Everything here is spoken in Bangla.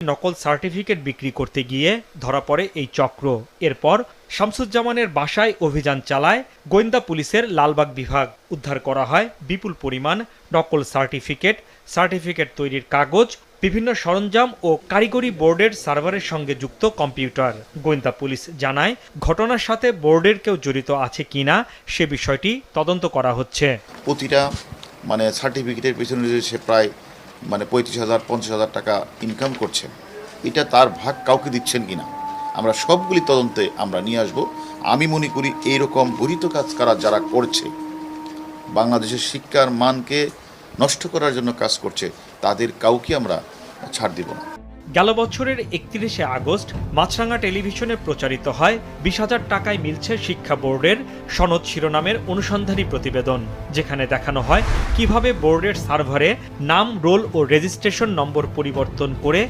নকল সার্টিফিকেট বিক্রি করতে গিয়ে ধরা পড়ে এই চক্র। এরপর শামসুজ্জামানের বাসায় অভিযান চালায় গোয়েন্দা পুলিশের লালবাগ বিভাগ। উদ্ধার করা হয় বিপুল পরিমাণ নকল সার্টিফিকেট তৈরির কাগজ, বিভিন্ন সরঞ্জাম ও কারিগরি বোর্ডের সার্ভারের সঙ্গে যুক্ত কম্পিউটার। গোয়েন্দা পুলিশ জানায়, ঘটনার সাথে বোর্ডের কেউ জড়িত আছে কিনা সে বিষয়টি তদন্ত করা হচ্ছে। প্রতিটা সার্টিফিকেটের পেছনে সে প্রায় 35,000-50,000 টাকা ইনকাম করছে, এটা তার ভাগ কাউকে দিচ্ছেন কিনা আমরা সবগুলি তদন্তে আমরা নিয়ে আসব। আমি মনে করি এইরকম গরিত কাজ করা যারা করছে, বাংলাদেশের শিক্ষার মানকে নষ্ট করার জন্য কাজ করছে, তাদের কাউকে আমরা ছাড় দিব না। গেল বছরের 31শে আগস্ট মাছরাঙা টেলিভিশনে প্রচারিত হয় 20,000 টাকায় মিলছে শিক্ষা বোর্ডের সনদ শিরোনামের অনুসন্ধানী প্রতিবেদন, যেখানে দেখানো হয় কিভাবে বোর্ডের সার্ভারে নাম, রোল ও রেজিস্ট্রেশন নম্বর পরিবর্তন করে